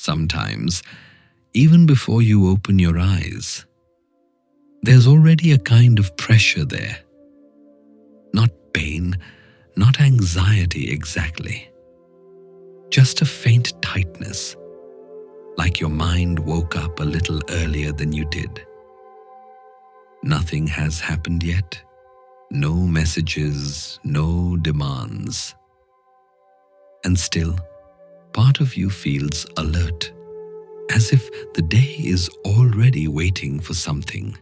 Sometimes, even before you open your eyes, there's already a kind of pressure there. Not pain, not anxiety exactly. Just a faint tightness, like your mind woke up a little earlier than you did. Nothing has happened yet. No messages, no demands. And still, part of you feels alert, as if the day is already waiting for something.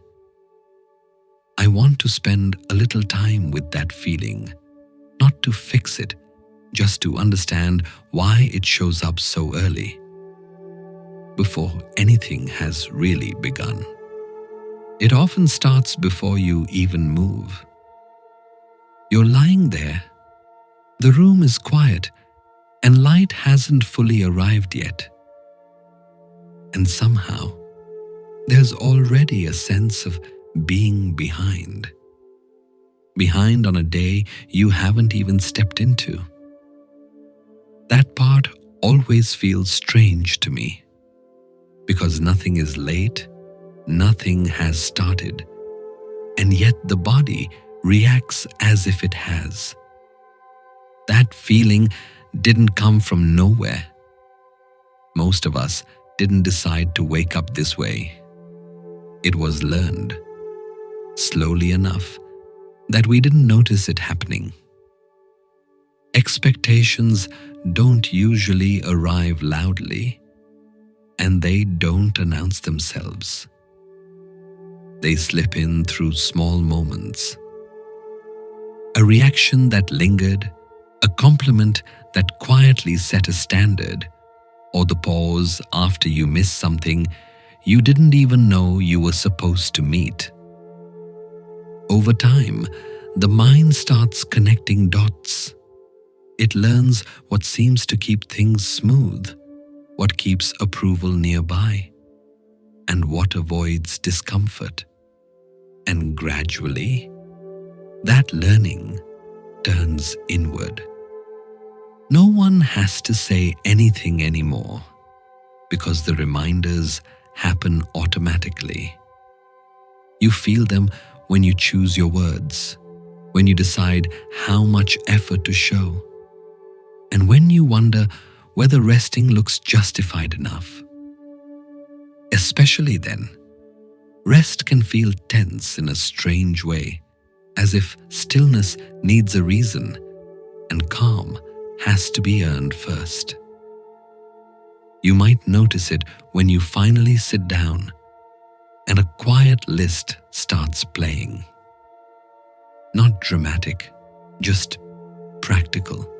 I want to spend a little time with that feeling, not to fix it, just to understand why it shows up so early, before anything has really begun. It often starts before you even move. You're lying there, the room is quiet, and light hasn't fully arrived yet. And somehow, there's already a sense of being behind. Behind on a day you haven't even stepped into. That part always feels strange to me, because nothing is late, nothing has started, and yet the body reacts as if it has. That feeling didn't come from nowhere. Most of us didn't decide to wake up this way. It was learned, slowly enough that we didn't notice it happening. Expectations don't usually arrive loudly, and they don't announce themselves. They slip in through small moments. A reaction that lingered, a compliment that quietly set a standard, or the pause after you miss something you didn't even know you were supposed to meet. Over time, the mind starts connecting dots. It learns what seems to keep things smooth, what keeps approval nearby, and what avoids discomfort. And gradually, that learning turns inward. No one has to say anything anymore, because the reminders happen automatically. You feel them when you choose your words, when you decide how much effort to show, and when you wonder whether resting looks justified enough. Especially then, rest can feel tense in a strange way, as if stillness needs a reason and calm has to be earned first. You might notice it when you finally sit down and a quiet list starts playing. Not dramatic, just practical.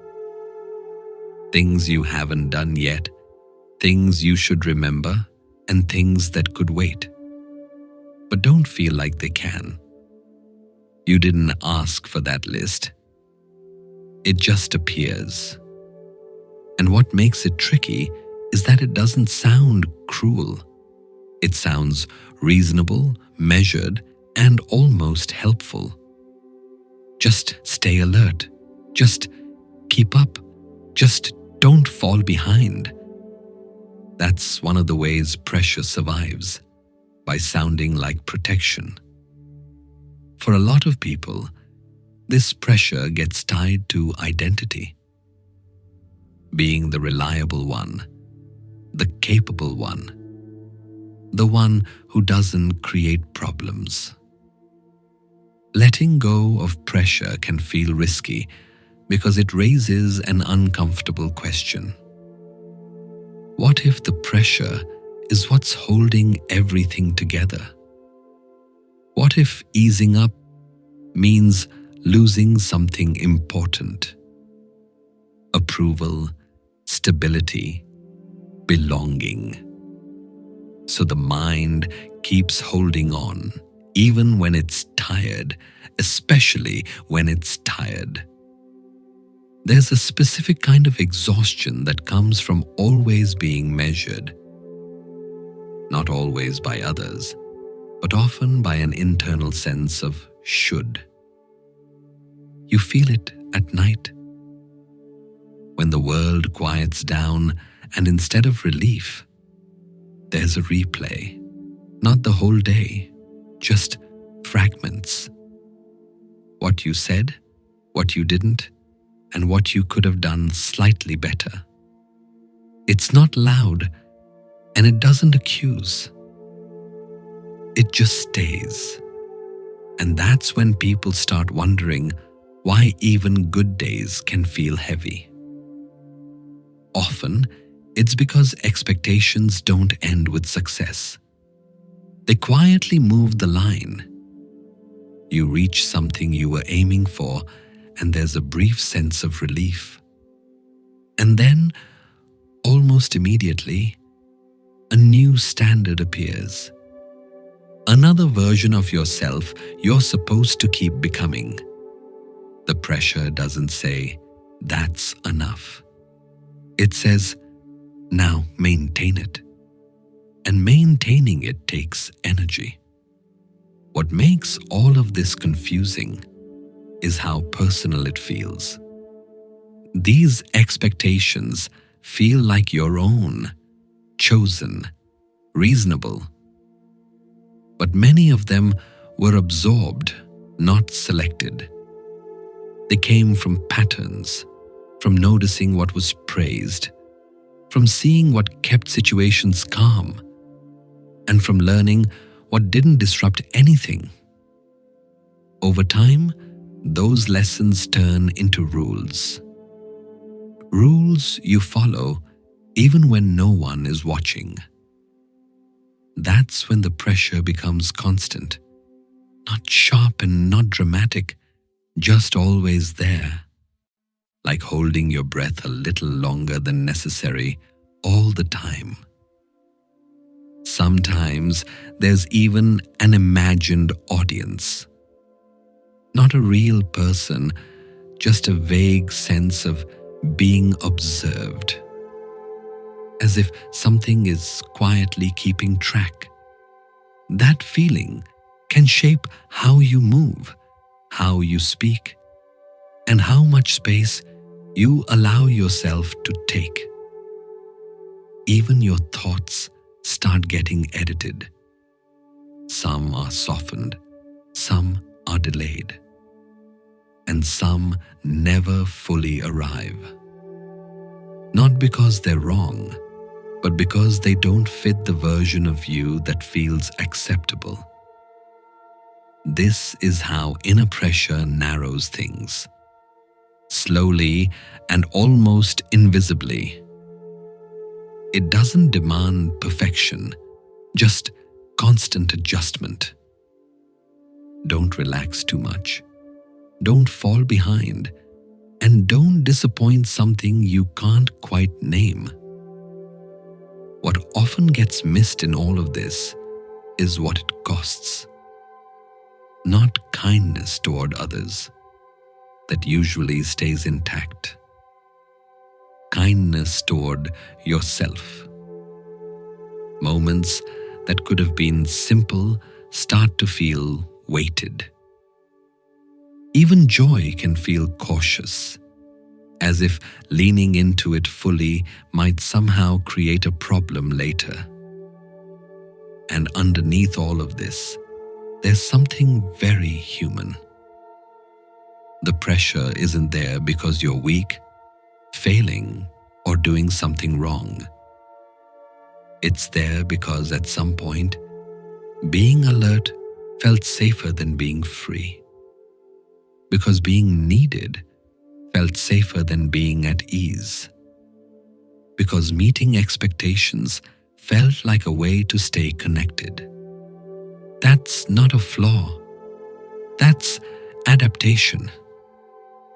Things you haven't done yet, things you should remember, and things that could wait, but don't feel like they can. You didn't ask for that list. It just appears. And what makes it tricky is that it doesn't sound cruel. It sounds reasonable, measured, and almost helpful. Just stay alert. Just keep up. Just don't fall behind. That's one of the ways pressure survives, by sounding like protection. For a lot of people, this pressure gets tied to identity. Being the reliable one, the capable one, the one who doesn't create problems. Letting go of pressure can feel risky because it raises an uncomfortable question. What if the pressure is what's holding everything together? What if easing up means losing something important? Approval, stability, belonging. So the mind keeps holding on, even when it's tired, especially when it's tired. There's a specific kind of exhaustion that comes from always being measured. Not always by others, but often by an internal sense of should. You feel it at night, when the world quiets down and instead of relief, there's a replay. Not the whole day, just fragments. What you said, what you didn't, and what you could have done slightly better. It's not loud, and it doesn't accuse. It just stays. And that's when people start wondering why even good days can feel heavy. Often, it's because expectations don't end with success. They quietly move the line. You reach something you were aiming for, and there's a brief sense of relief. And then, almost immediately, a new standard appears. Another version of yourself you're supposed to keep becoming. The pressure doesn't say, "That's enough." It says, "Now maintain it." And maintaining it takes energy. What makes all of this confusing is how personal it feels. These expectations feel like your own, chosen, reasonable. But many of them were absorbed, not selected. They came from patterns, from noticing what was praised, from seeing what kept situations calm, and from learning what didn't disrupt anything. Over time, those lessons turn into rules. Rules you follow even when no one is watching. That's when the pressure becomes constant, not sharp and not dramatic, just always there, like holding your breath a little longer than necessary all the time. Sometimes there's even an imagined audience. Not a real person, just a vague sense of being observed. As if something is quietly keeping track. That feeling can shape how you move, how you speak, and how much space you allow yourself to take. Even your thoughts start getting edited. Some are softened, some are delayed, and some never fully arrive. Not because they're wrong, but because they don't fit the version of you that feels acceptable. This is how inner pressure narrows things. Slowly and almost invisibly. It doesn't demand perfection, just constant adjustment. Don't relax too much. Don't fall behind. And don't disappoint something you can't quite name. What often gets missed in all of this is what it costs. Not kindness toward others, that usually stays intact. Kindness toward yourself. Moments that could have been simple start to feel weighted. Even joy can feel cautious, as if leaning into it fully might somehow create a problem later. And underneath all of this, there's something very human. The pressure isn't there because you're weak, failing, or doing something wrong. It's there because at some point, being alert felt safer than being free. Because being needed felt safer than being at ease. Because meeting expectations felt like a way to stay connected. That's not a flaw. That's adaptation.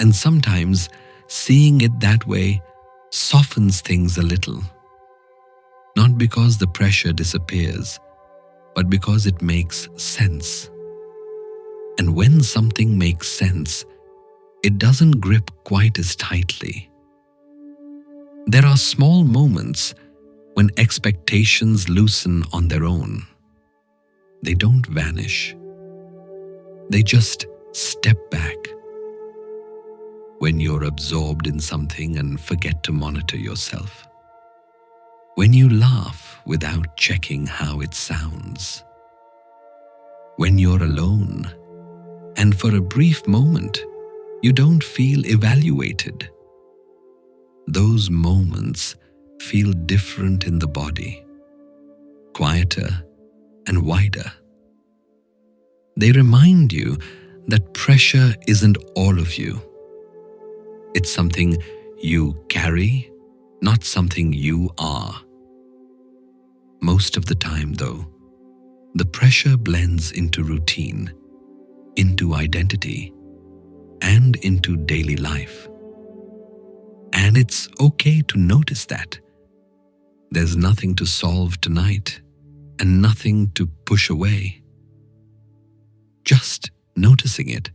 And sometimes seeing it that way softens things a little. Not because the pressure disappears, but because it makes sense. And when something makes sense, it doesn't grip quite as tightly. There are small moments when expectations loosen on their own. They don't vanish. They just step back. When you're absorbed in something and forget to monitor yourself. When you laugh without checking how it sounds. When you're alone, and for a brief moment, you don't feel evaluated. Those moments feel different in the body, quieter and wider. They remind you that pressure isn't all of you. It's something you carry, not something you are. Most of the time, though, the pressure blends into routine, into identity, and into daily life. And it's okay to notice that. There's nothing to solve tonight and nothing to push away. Just noticing it,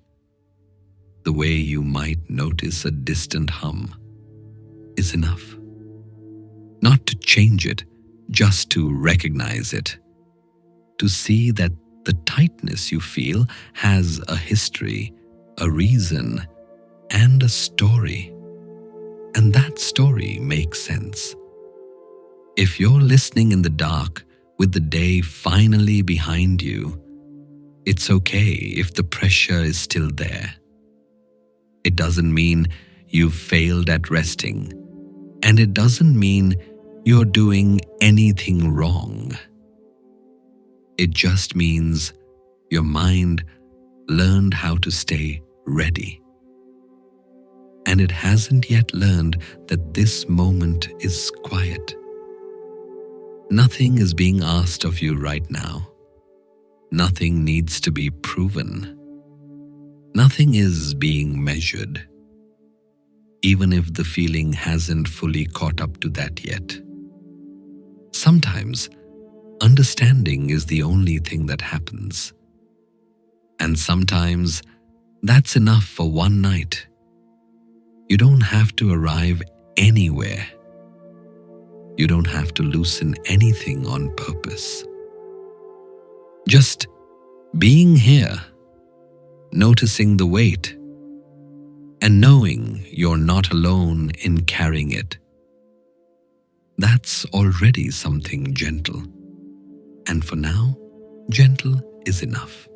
the way you might notice a distant hum, is enough. Not to change it, just to recognize it. To see that the tightness you feel has a history, a reason, and a story. And that story makes sense. If you're listening in the dark with the day finally behind you, it's okay if the pressure is still there. It doesn't mean you've failed at resting, and it doesn't mean you're doing anything wrong. It just means your mind learned how to stay ready. And it hasn't yet learned that this moment is quiet. Nothing is being asked of you right now. Nothing needs to be proven. Nothing is being measured, even if the feeling hasn't fully caught up to that yet. Sometimes, understanding is the only thing that happens. And sometimes, that's enough for one night. You don't have to arrive anywhere. You don't have to loosen anything on purpose. Just being here, noticing the weight, and knowing you're not alone in carrying it. That's already something gentle. And for now, gentle is enough.